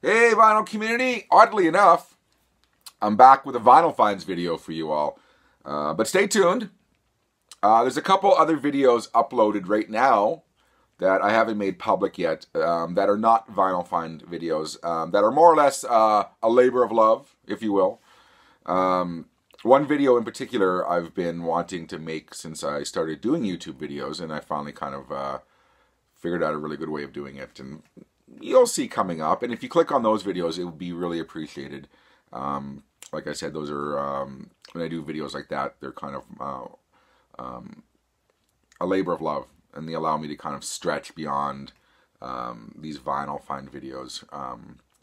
Hey vinyl community, oddly enough, I'm back with a vinyl finds video for you all. But stay tuned. There's a couple other videos uploaded right now that I haven't made public yet that are not vinyl find videos, that are more or less a labor of love, if you will. One video in particular I've been wanting to make since I started doing YouTube videos, and I finally kind of figured out a really good way of doing it, and you'll see coming up. And if you click on those videos, it would be really appreciated. Like I said, those are, when I do videos like that, they're kind of a labor of love, and they allow me to kind of stretch beyond these vinyl find videos,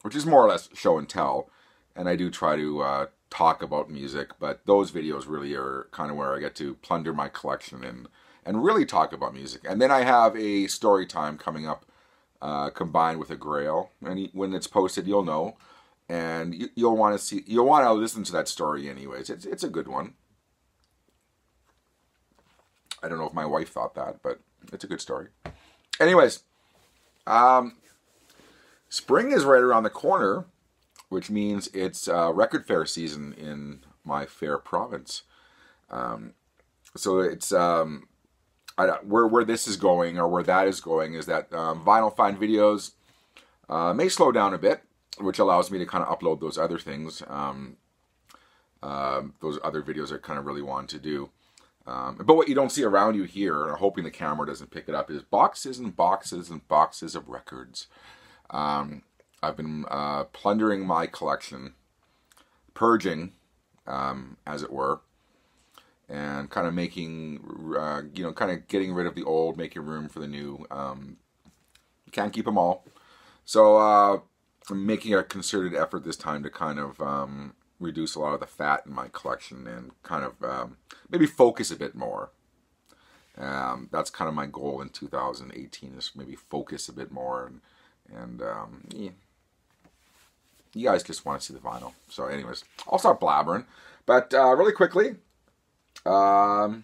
which is more or less show and tell. And I do try to talk about music, but those videos really are kind of where I get to plunder my collection and really talk about music. And then I have a story time coming up, combined with a grail, and when it's posted, you'll know, and you'll want to see, you'll want to listen to that story anyways. It's a good one. I don't know if my wife thought that, but it's a good story. Anyways, spring is right around the corner, which means it's record fair season in my fair province. So it's where this is going, or where that is going, is that vinyl find videos may slow down a bit, which allows me to kind of upload those other things, those other videos I kind of really want to do. But what you don't see around you here, and hoping the camera doesn't pick it up, is boxes and boxes and boxes of records. I've been plundering my collection, purging, as it were, and kind of making, kind of getting rid of the old, making room for the new. You can't keep them all. So I'm making a concerted effort this time to kind of reduce a lot of the fat in my collection and kind of maybe focus a bit more. That's kind of my goal in 2018, is maybe focus a bit more, and yeah. You guys just want to see the vinyl. So anyways, I'll start blabbering. But really quickly, yeah,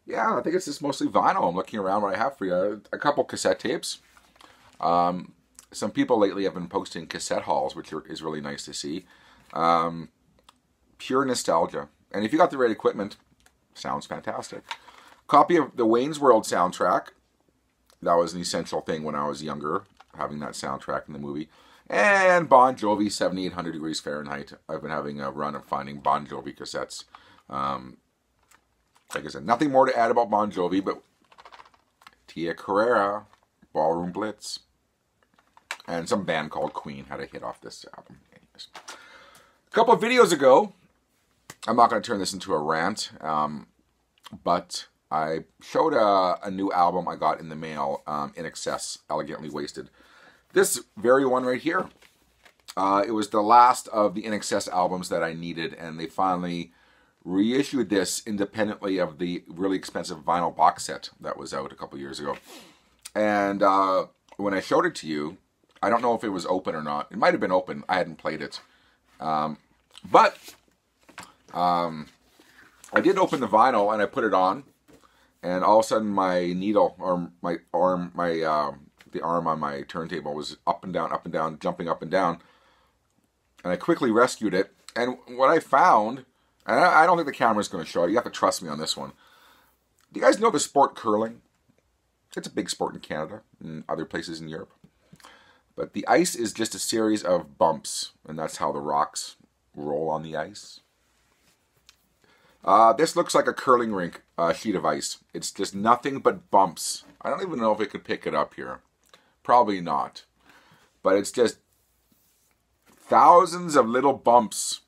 I think it's just mostly vinyl. I'm looking around what I have for you. A couple cassette tapes. Some people lately have been posting cassette hauls, which is really nice to see. Pure nostalgia. And if you got the right equipment, sounds fantastic. Copy of the Wayne's World soundtrack. That was an essential thing when I was younger, having that soundtrack in the movie. And Bon Jovi, 7800 Degrees Fahrenheit. I've been having a run of finding Bon Jovi cassettes. Like I said, nothing more to add about Bon Jovi, but Tia Carrera, Ballroom Blitz, and some band called Queen had a hit off this album. Anyways. A couple of videos ago, I'm not going to turn this into a rant, but I showed a new album I got in the mail, In Excess, Elegantly Wasted. This very one right here, it was the last of the In Excess albums that I needed, and they finally reissued this independently of the really expensive vinyl box set that was out a couple years ago. And when I showed it to you, I don't know if it was open or not. It might have been open. I hadn't played it. But I did open the vinyl, and I put it on, and all of a sudden my needle, or my arm, the arm on my turntable was up and down, jumping up and down. And I quickly rescued it. And what I found, and I don't think the camera's going to show it, you have to trust me on this one. Do you guys know the sport curling? It's a big sport in Canada and other places in Europe. But the ice is just a series of bumps, and that's how the rocks roll on the ice. This looks like a curling rink sheet of ice. It's just nothing but bumps. I don't even know if it could pick it up here. Probably not. But it's just thousands of little bumps.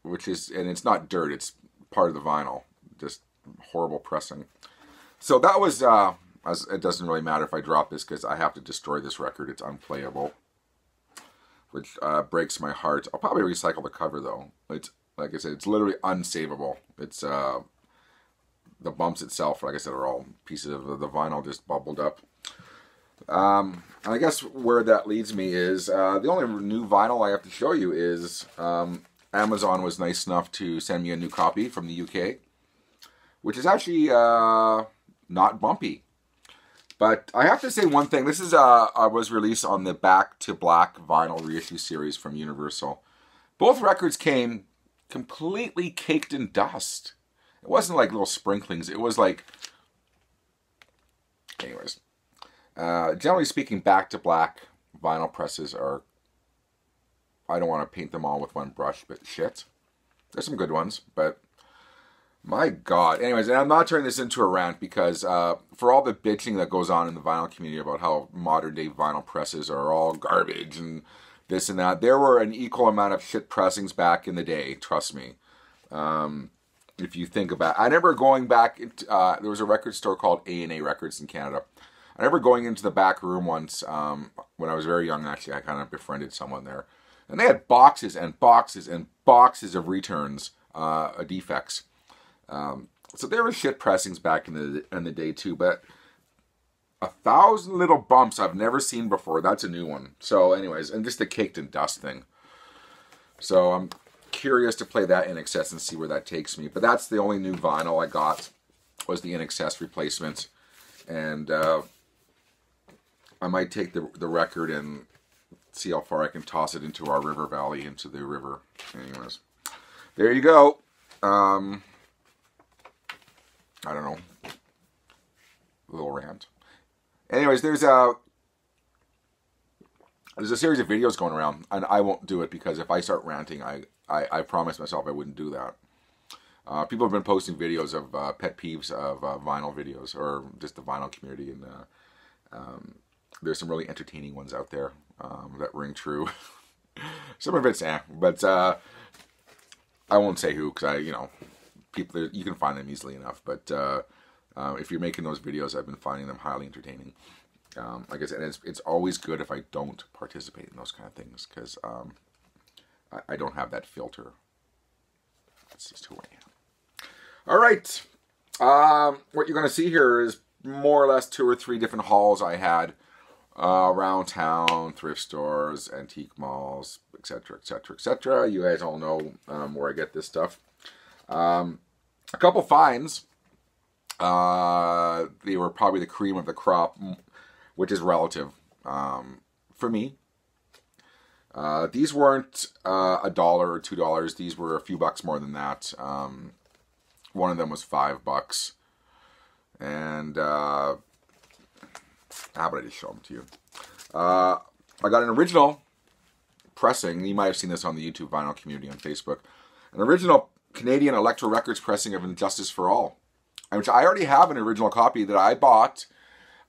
Which is, and it's not dirt, it's part of the vinyl. Just horrible pressing. So that was, it doesn't really matter if I drop this, because I have to destroy this record. It's unplayable. Which breaks my heart. I'll probably recycle the cover though. It's, like I said, it's literally unsavable. It's, the bumps itself, like I said, are all pieces of the vinyl just bubbled up. And I guess where that leads me is, the only new vinyl I have to show you is, Amazon was nice enough to send me a new copy from the UK, which is actually not bumpy. But I have to say one thing. This is was released on the Back to Black vinyl reissue series from Universal. Both records came completely caked in dust. It wasn't like little sprinklings. It was like... Anyways. Generally speaking, Back to Black vinyl presses are... I don't want to paint them all with one brush, but shit. There's some good ones, but... My God. Anyways, and I'm not turning this into a rant because for all the bitching that goes on in the vinyl community about how modern day vinyl presses are all garbage and this and that, there were an equal amount of shit pressings back in the day, trust me. If you think about it. I remember going back, there was a record store called A&A Records in Canada. I remember going into the back room once when I was very young, actually. I kind of befriended someone there. And they had boxes and boxes and boxes of returns, defects. So there were shit pressings back in the day too, but 1,000 little bumps I've never seen before. That's a new one. So anyways, and just the caked in dust thing. So I'm curious to play that INXS and see where that takes me. But that's the only new vinyl I got, was the INXS replacement. And I might take the record and see how far I can toss it into our river valley, into the river. Anyways, there you go. I don't know. A little rant. Anyways, there's a series of videos going around, and I won't do it because if I start ranting, I promised myself I wouldn't do that. People have been posting videos of pet peeves of vinyl videos, or just the vinyl community, and there's some really entertaining ones out there that ring true. Some of it's but I won't say who, because people, you can find them easily enough. But if you're making those videos, I've been finding them highly entertaining. Like I said, it's always good if I don't participate in those kind of things, because I don't have that filter. That's just who I am. All right. What you're going to see here is more or less 2 or 3 different hauls I had around town, thrift stores, antique malls, etc., etc., etc. You guys all know where I get this stuff. A couple finds. They were probably the cream of the crop, which is relative for me. These weren't $1 or $2. These were a few bucks more than that. One of them was $5. And how about I just show them to you? I got an original pressing. You might have seen this on the YouTube vinyl community on Facebook. An original Canadian Electro Records pressing of Injustice for All, which I already have an original copy that I bought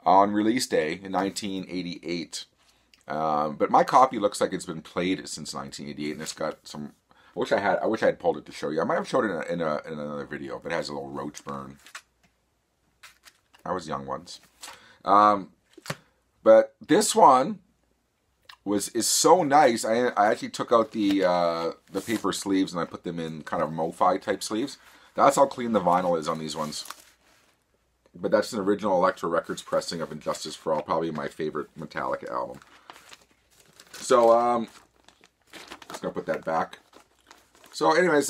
on release day in 1988. But my copy looks like it's been played since 1988, and it's got some. I wish I had pulled it to show you. I might have showed it in another video, but it has a little roach burn. I was young once. But this one is so nice. I actually took out the paper sleeves and I put them in kind of MoFi type sleeves. That's how clean the vinyl is on these ones. But that's an original Electro Records pressing of Injustice for All, probably my favorite Metallica album. So just gonna put that back. So anyways,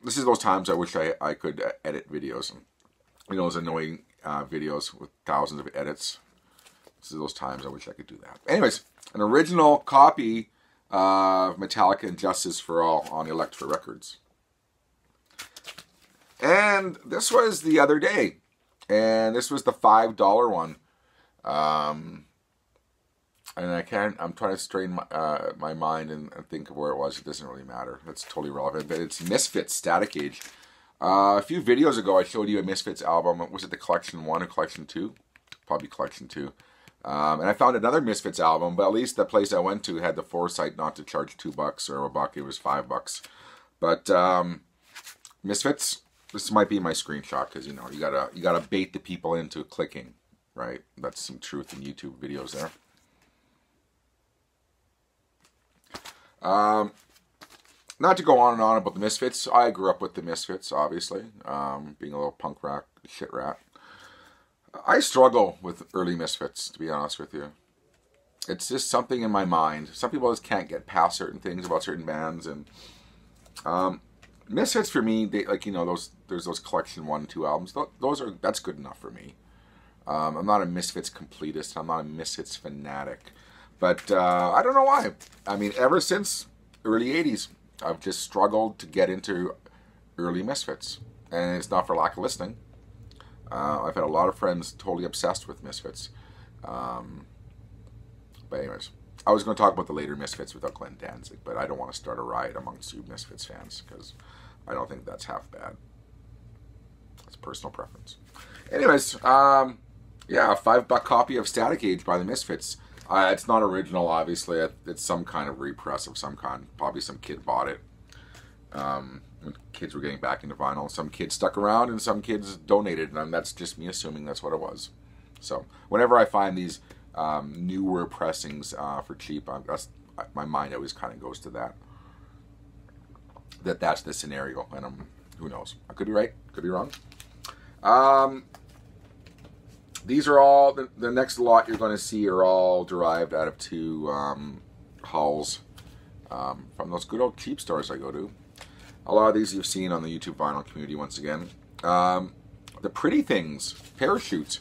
this is those times I wish I could edit videos. Those annoying videos with thousands of edits. This is those times I wish I could do that. Anyways, an original copy of Metallica Injustice for All on Electro Records. And this was the other day. And this was the $5 one. And I'm trying to strain my mind and think of where it was. It doesn't really matter. That's totally irrelevant. But it's Misfits Static Age. A few videos ago, I showed you a Misfits album. Was it the Collection 1 or Collection 2? Probably Collection 2. And I found another Misfits album, but at least the place I went to had the foresight not to charge $2 or $1. It was $5. But Misfits, this might be my screenshot, because you gotta bait the people into clicking, right? That's some truth in YouTube videos there. Not to go on and on about the Misfits. I grew up with the Misfits, obviously, being a little punk rock shit rat. I struggle with early Misfits, to be honest with you. It's just something in my mind. Some people just can't get past certain things about certain bands, and Misfits for me, they like, you know, there's those collection 1 and 2 albums. That's good enough for me. I'm not a Misfits completist. I'm not a Misfits fanatic. But I don't know why. I mean, ever since early 80s, I've just struggled to get into early Misfits. And it's not for lack of listening. I've had a lot of friends totally obsessed with Misfits. But anyways, I was going to talk about the later Misfits without Glenn Danzig, but I don't want to start a riot amongst you Misfits fans, because I don't think that's half bad. That's personal preference. Anyways, yeah, a $5 copy of Static Age by the Misfits. It's not original, obviously. It's some kind of repress of some kind. Probably some kid bought it. When kids were getting back into vinyl. Some kids stuck around and some kids donated, and that's just me assuming that's what it was. So, whenever I find these newer pressings for cheap, my mind always kind of goes to that's the scenario, and who knows? I could be right, could be wrong. These are all the next lot you're going to see are all derived out of 2 hauls from those good old cheap stores I go to. A lot of these you've seen on the YouTube vinyl community once again. The Pretty Things Parachute,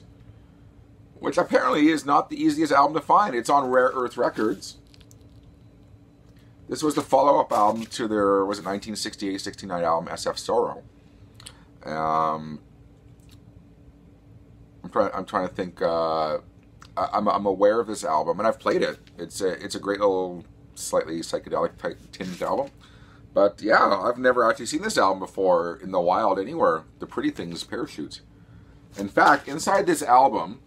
which apparently is not the easiest album to find. It's on Rare Earth Records. This was the follow-up album to their, was it 1968-69 album, SF Sorrow. I'm trying to think. I'm aware of this album, and I've played it. It's a great little, slightly psychedelic type tinged album. But yeah, I've never actually seen this album before in the wild anywhere. The Pretty Things Parachute. In fact, inside this album,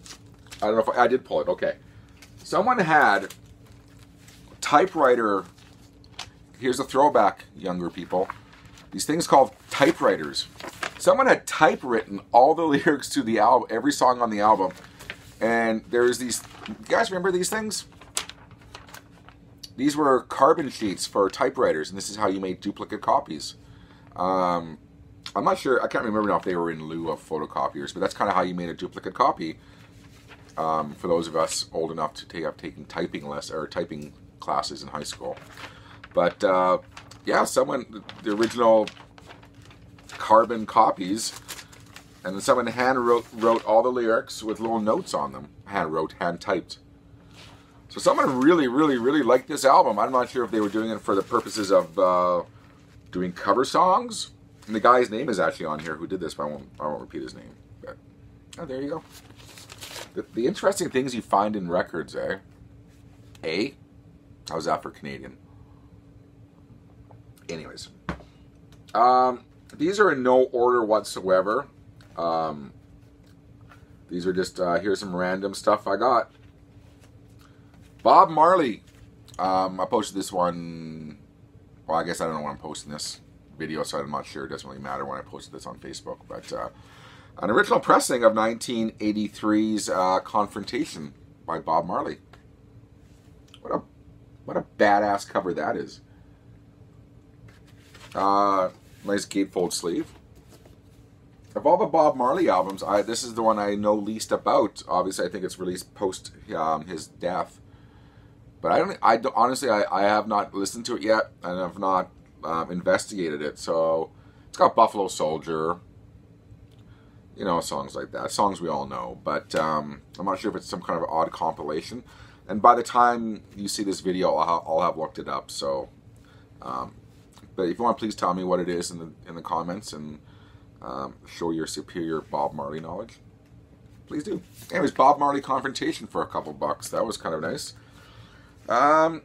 I don't know if I did pull it. Okay, someone had typewriter. Here's a throwback, younger people. These things called typewriters. Someone had typewritten all the lyrics to the album, every song on the album. And there's these, you guys remember these things? These were carbon sheets for typewriters, and this is how you made duplicate copies. I'm not sure, I can't remember now if they were in lieu of photocopiers, but that's kind of how you made a duplicate copy. For those of us old enough to have taken typing classes in high school. But yeah, the original carbon copies, and then someone wrote all the lyrics with little notes on them. Hand typed. So someone really liked this album. I'm not sure if they were doing it for the purposes of doing cover songs. And the guy's name is actually on here who did this, but I won't repeat his name. But oh, there you go. The interesting things you find in records, eh? How's that for Canadian? Anyways, these are in no order whatsoever. These are just here's some random stuff I got. Bob Marley. I posted this one. Well, I guess I don't know when I'm posting this video, so I'm not sure. It doesn't really matter when I posted this on Facebook. But an original pressing of 1983's Confrontation by Bob Marley. What a badass cover that is. Nice gatefold sleeve. Of all the Bob Marley albums, this is the one I know least about. Obviously, I think it's released post his death. But honestly, I have not listened to it yet, and have not investigated it. So it's got Buffalo Soldier, you know, songs like that, songs we all know. But I'm not sure if it's some kind of odd compilation. And by the time you see this video, I'll have looked it up. So, but if you want, please tell me what it is in the comments and show your superior Bob Marley knowledge. Please do. Anyways, Bob Marley Confrontation for a couple bucks. That was kind of nice. Bryan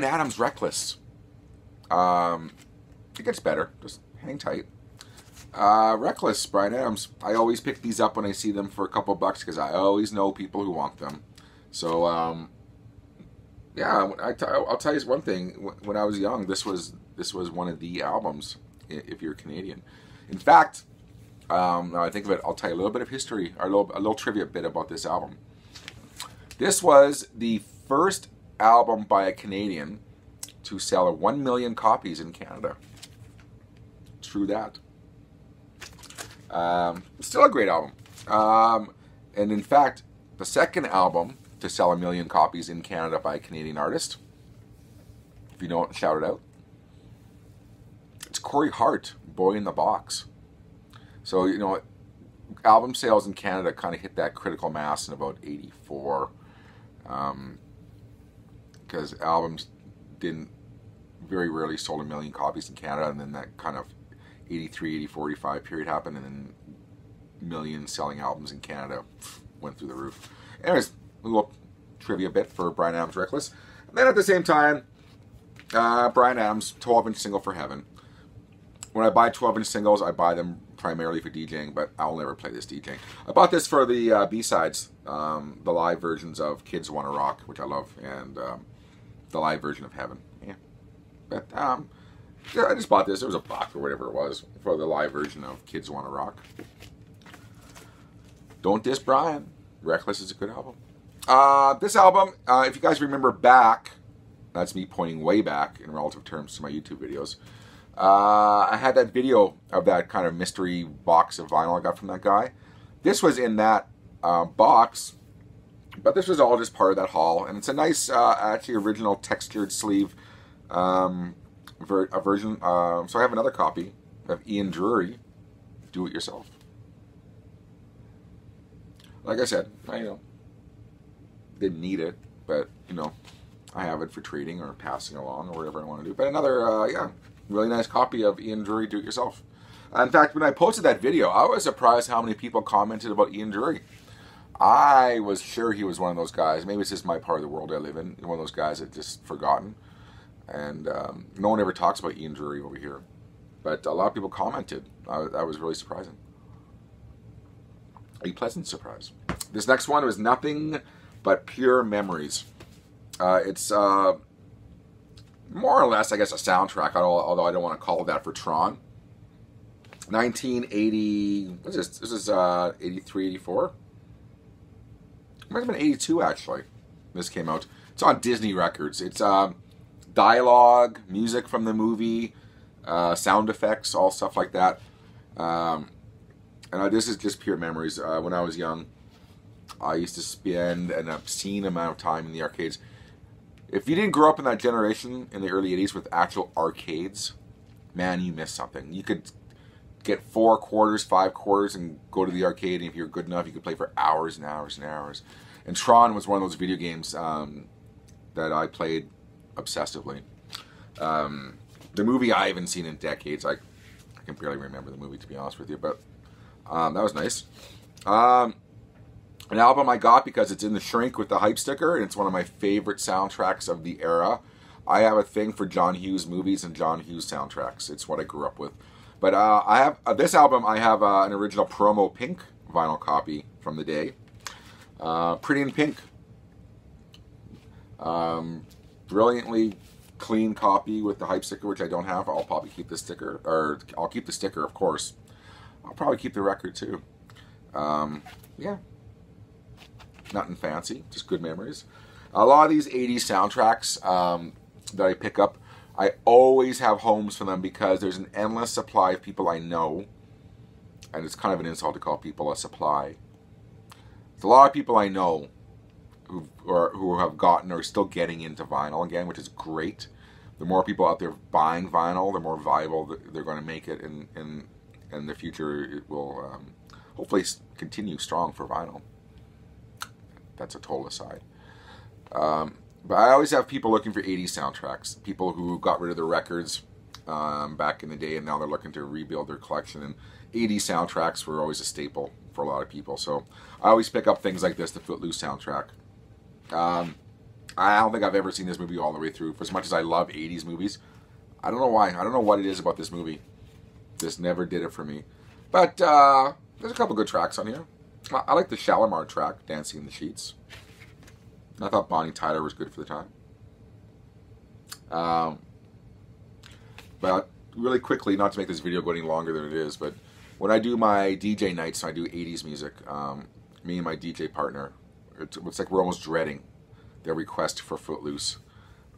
Adams Reckless. It gets better. Just hang tight. Reckless, Bryan Adams. I always pick these up when I see them for a couple bucks because I always know people who want them. So, yeah, I'll tell you one thing. When I was young, this was one of the albums, if you're Canadian. In fact, now I think of it, I'll tell you a little bit of history, or a little trivia bit about this album. This was the first album by a Canadian to sell 1 million copies in Canada. True that. Still a great album. And in fact, the second album to sell 1 million copies in Canada by a Canadian artist If you don't, shout it out. It's Corey Hart, Boy in the Box. So, you know, album sales in Canada kind of hit that critical mass in about 84. Because albums didn't, very rarely sold 1 million copies in Canada, and then that kind of 83, 84, 85 period happened, and then million selling albums in Canada went through the roof. Anyways, a little trivia bit for Bryan Adams' Reckless. And then at the same time, Bryan Adams, 12-inch single for Heaven. When I buy 12-inch singles, I buy them primarily for DJing, but I'll never play this DJing. I bought this for the B-sides, the live versions of Kids Wanna Rock, which I love, and the live version of Heaven. Yeah. But yeah, I just bought this. It was $1 or whatever it was for the live version of Kids Wanna Rock. Don't diss Bryan. Reckless is a good album. This album, if you guys remember back, that's me pointing way back in relative terms to my YouTube videos. I had that video of that kind of mystery box of vinyl I got from that guy. This was in that box, but this was all just part of that haul. And it's a nice, actually original textured sleeve version. So I have another copy of Ian Dury, Do It Yourself. Like I said, I didn't need it, but I have it for trading or passing along or whatever I want to do. But another, yeah, really nice copy of Ian Dury, Do It Yourself. In fact, when I posted that video, I was surprised how many people commented about Ian Dury. I was sure he was one of those guys. Maybe it's just my part of the world I live in. One of those guys that just forgotten. And no one ever talks about Ian Dury over here. But a lot of people commented. That was really surprising. A pleasant surprise. This next one was Nothing But Pure Memories. It's more or less, I guess, a soundtrack, although I don't want to call it that for Tron. 1980, what is this? This is 83, 84? It might have been 82, actually. This came out. It's on Disney Records. It's dialogue, music from the movie, sound effects, all stuff like that. And this is just pure memories. When I was young, I used to spend an obscene amount of time in the arcades. If you didn't grow up in that generation in the early 80s with actual arcades, man, you missed something. You could get 4 quarters, 5 quarters, and go to the arcade, and if you're good enough, you could play for hours and hours and hours. And Tron was one of those video games that I played obsessively. The movie I haven't seen in decades. I can barely remember the movie, to be honest with you, but that was nice. An album I got because it's in the shrink with the hype sticker, and it's one of my favorite soundtracks of the era. I have a thing for John Hughes movies and John Hughes soundtracks. It's what I grew up with. But I have this album. I have an original promo pink vinyl copy from the day. Pretty in Pink. Brilliantly clean copy with the hype sticker, which I don't have. I'll probably keep the sticker, or I'll keep the sticker, of course. I'll probably keep the record too. Yeah. Nothing fancy, just good memories. A lot of these 80s soundtracks that I pick up, I always have homes for them because there's an endless supply of people I know, and it's kind of an insult to call people a supply. There's a lot of people I know who have gotten or are still getting into vinyl again, which is great. The more people out there buying vinyl, the more viable they're going to make it, in the future it will hopefully continue strong for vinyl. That's a total aside. But I always have people looking for 80s soundtracks. People who got rid of their records back in the day, and now they're looking to rebuild their collection. And 80s soundtracks were always a staple for a lot of people. So I always pick up things like this, the Footloose soundtrack. I don't think I've ever seen this movie all the way through. For as much as I love 80s movies, I don't know why. I don't know what it is about this movie. This never did it for me. But there's a couple good tracks on here. I like the Shalimar track, Dancing in the Sheets. I thought Bonnie Tyler was good for the time. But really quickly, not to make this video go any longer than it is, but when I do my DJ nights, I do 80s music. Me and my DJ partner, it's like we're almost dreading their request for Footloose.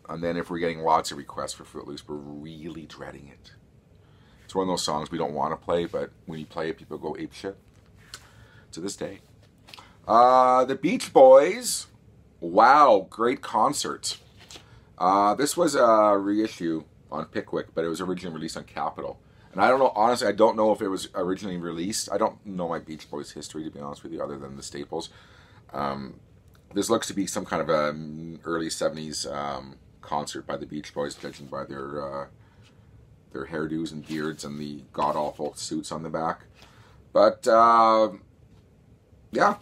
And then if we're getting lots of requests for Footloose, we're really dreading it. It's one of those songs we don't want to play, but when you play it, people go apeshit. To this day. The Beach Boys. Wow, great concert. This was a reissue on Pickwick, but it was originally released on Capitol. And I don't know, honestly, I don't know if it was originally released. I don't know my Beach Boys history, to be honest with you, other than the staples. This looks to be some kind of a early 70s concert by the Beach Boys, judging by their hairdos and beards and the god-awful suits on the back. But, yeah,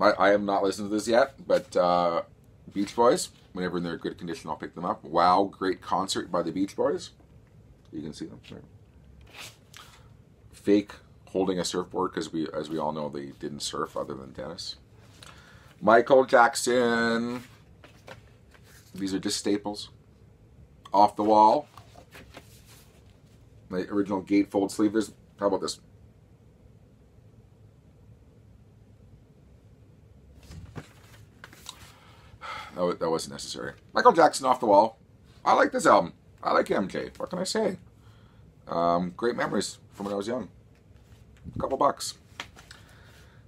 I have not listened to this yet, but Beach Boys, whenever they're in good condition, I'll pick them up. Wow, great concert by the Beach Boys. You can see them there. Fake holding a surfboard, because as we all know, they didn't surf other than Dennis. Michael Jackson. These are just staples. Off the Wall. The original gatefold sleeve. How about this? That wasn't necessary. Michael Jackson, Off the Wall. I like this album. I like MJ. What can I say? Great memories from when I was young. A couple bucks.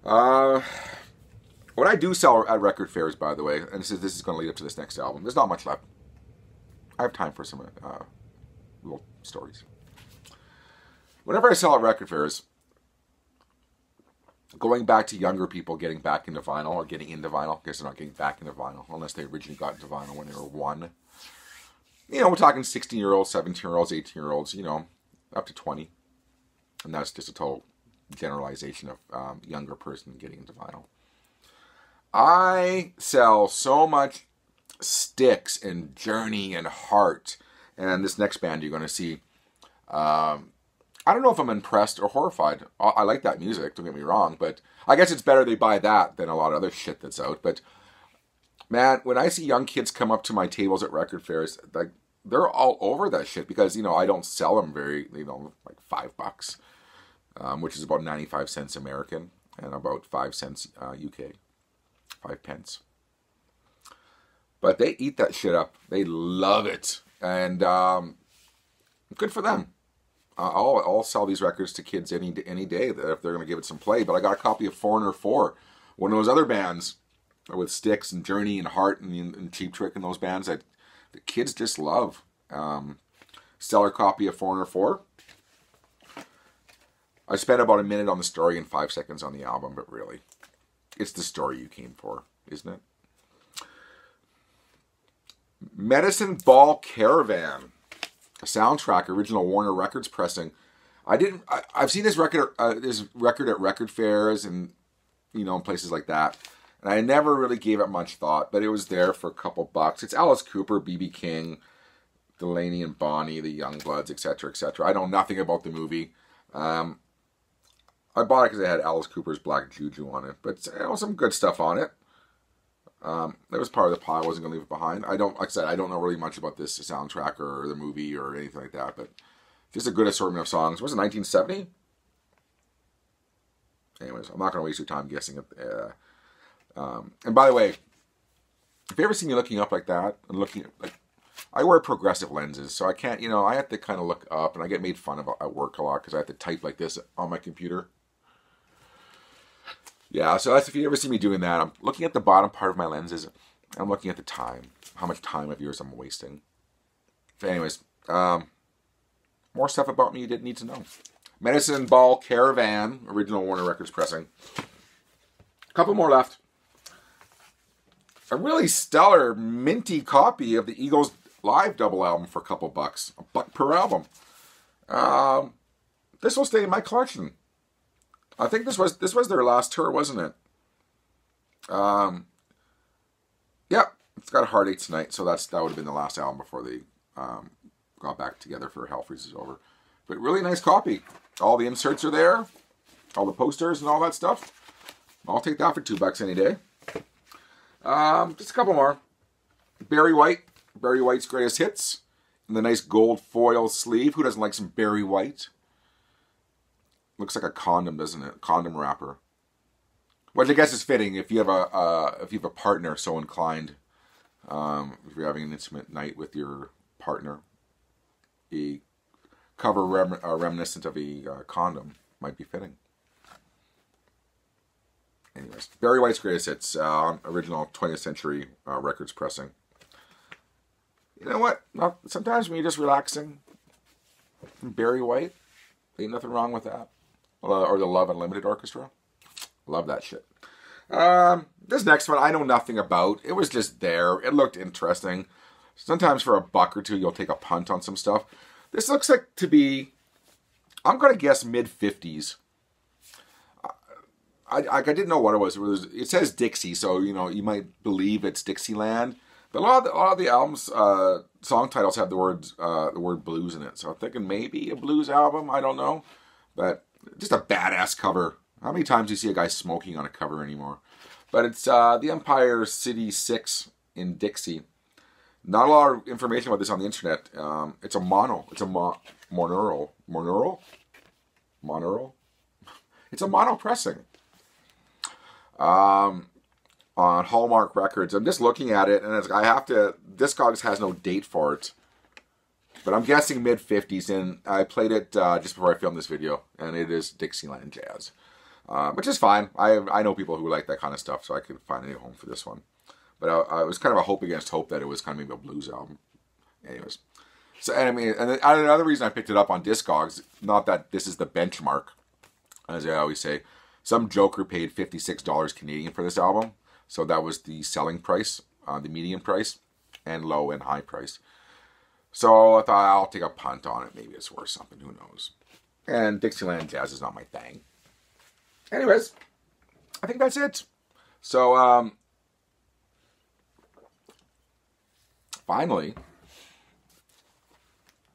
What I do sell at record fairs, by the way, and this is going to lead up to this next album. There's not much left. I have time for some little stories. Whenever I sell at record fairs, going back to younger people getting back into vinyl or getting into vinyl, I guess they're not getting back into vinyl unless they originally got into vinyl when they were 1. You know, we're talking 16-year-olds, 17-year-olds, 18-year-olds, you know, up to 20. And that's just a total generalization of younger person getting into vinyl. I sell so much Styx and Journey and Heart. And this next band you're going to see, I don't know if I'm impressed or horrified. I like that music, don't get me wrong, but I guess it's better they buy that than a lot of other shit that's out. But man, when I see young kids come up to my tables at record fairs, like, they're all over that shit because, you know, I don't sell them very, you know, like $5, which is about 95 cents American and about 5 cents UK, 5 pence. But they eat that shit up. They love it. And good for them. I'll sell these records to kids any day if they're going to give it some play. But I got a copy of Foreigner 4, one of those other bands with Styx and Journey and Heart and Cheap Trick and those bands that the kids just love. Stellar copy of Foreigner 4. I spent about a minute on the story and 5 seconds on the album, but really, it's the story you came for, isn't it? Medicine Ball Caravan, a soundtrack, original Warner Records pressing. I've seen this record at record fairs and, you know, places like that. And I never really gave it much thought, but it was there for a couple bucks. It's Alice Cooper, B.B. King, Delaney and Bonnie, the Youngbloods, etc., etc. I know nothing about the movie. I bought it because it had Alice Cooper's Black Juju on it, but you know, some good stuff on it. That was part of the pile. I wasn't going to leave it behind. Like I said, I don't know really much about this soundtrack or the movie or anything like that, but just a good assortment of songs. Was it 1970? Anyways, I'm not going to waste your time guessing it. And by the way, if you ever see me looking up like that and looking at, like, I wear progressive lenses, so I can't, you know, I have to kind of look up, and I get made fun of at work a lot because I have to type like this on my computer. Yeah, so that's, if you ever see me doing that, I'm looking at the bottom part of my lenses. I'm looking at the time, how much time of yours I'm wasting. So anyways, more stuff about me you didn't need to know. Medicine Ball Caravan, original Warner Records pressing. A couple more left. A really stellar, minty copy of the Eagles live double album for a couple bucks. $1 per album. This will stay in my collection. I think this was their last tour, wasn't it? Yeah, it's got a Heartache Tonight, so that would have been the last album before they got back together for Hell Freezes Over. But really nice copy. All the inserts are there, all the posters and all that stuff. I'll take that for $2 any day. Just a couple more. Barry White's Greatest Hits, in the nice gold foil sleeve. Who doesn't like some Barry White? Looks like a condom, doesn't it? Condom wrapper. Which I guess is fitting if you have a partner so inclined. If you're having an intimate night with your partner, a cover reminiscent of a condom might be fitting. Anyways, Barry White's Greatest Hits, original 20th Century Records pressing. You know what? Sometimes when you're just relaxing, Barry White, ain't nothing wrong with that. Or the Love Unlimited Orchestra. Love that shit. This next one I know nothing about. It was just there. It looked interesting. Sometimes for $1 or $2 you'll take a punt on some stuff. This looks like to be, I'm going to guess mid-50s. I didn't know what it was. It says Dixie, so you know you might believe it's Dixieland. But a lot of the albums song titles have the word blues in it. So I'm thinking maybe a blues album. I don't know, but just a badass cover. How many times do you see a guy smoking on a cover anymore? But it's the Empire City 6 in Dixie. Not a lot of information about this on the internet. It's a mono. It's a monaural. It's a mono pressing. On Hallmark Records. I'm just looking at it, and I have to. Discogs has no date for it, but I'm guessing mid-50s. And I played it just before I filmed this video, and it is Dixieland jazz, which is fine. I know people who like that kind of stuff, so I could find a home for this one. But I was kind of a hope against hope that it was kind of maybe a blues album. Anyways, so and I mean, and another reason I picked it up on Discogs, not that this is the benchmark, as I always say. Some joker paid $56 Canadian for this album. So that was the selling price, the median price, and low and high price. So I thought I'll take a punt on it. Maybe it's worth something. Who knows? And Dixieland jazz is not my thing. Anyways, I think that's it. So finally,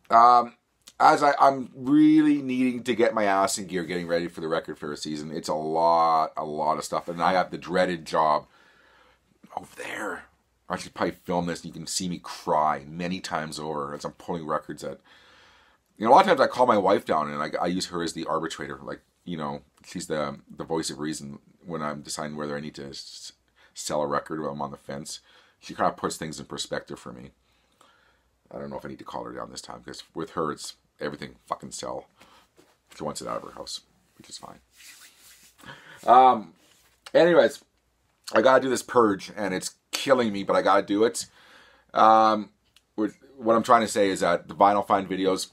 as I'm really needing to get my ass in gear getting ready for the record fair season. It's a lot of stuff. And I have the dreaded job over there. I should probably film this and you can see me cry many times over as I'm pulling records at. You know, a lot of times I call my wife down and I use her as the arbitrator. Like, you know, she's the voice of reason when I'm deciding whether I need to sell a record while I'm on the fence. She kind of puts things in perspective for me. I don't know if I need to call her down this time because with her it's everything fucking sell. She wants it out of her house, which is fine. Anyways, I gotta do this purge, and it's killing me, but I gotta do it. What I'm trying to say is that the Vinyl Find videos,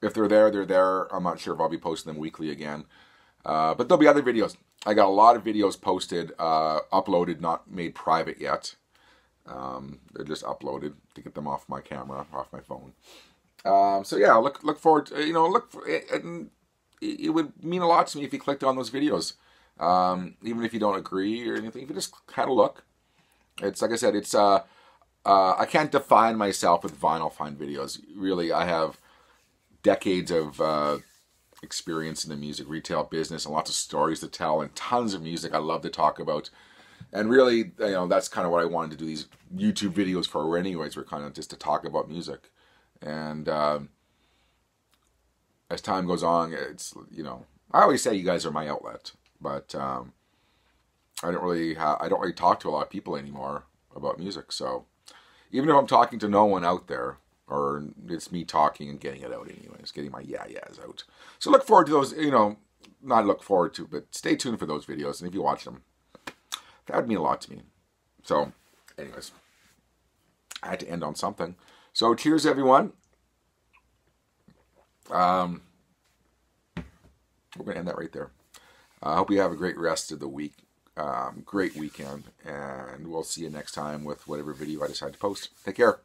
if they're there, they're there. I'm not sure if I'll be posting them weekly again, but there'll be other videos. I got a lot of videos posted, uploaded, not made private yet. They're just uploaded to get them off my camera, off my phone. So yeah, look forward to, you know, and it would mean a lot to me if you clicked on those videos. Even if you don't agree or anything, if you just kind of look. It's like I said, it's I can't define myself with Vinyl Find videos. Really, I have decades of experience in the music retail business and lots of stories to tell and tons of music I love to talk about. And really, you know, that's kind of what I wanted to do these YouTube videos for anyways, were kind of just to talk about music. And as time goes on, it's, you know, I always say you guys are my outlet, but I don't really talk to a lot of people anymore about music. So even if I'm talking to no one out there, or it's me talking and getting it out anyways, getting my yeah-yeahs out. So look forward to those, you know, not look forward to, but stay tuned for those videos. And if you watch them, that would mean a lot to me. So, anyways, I had to end on something. So, cheers, everyone. We're going to end that right there. I hope you have a great rest of the week. Great weekend. And we'll see you next time with whatever video I decide to post. Take care.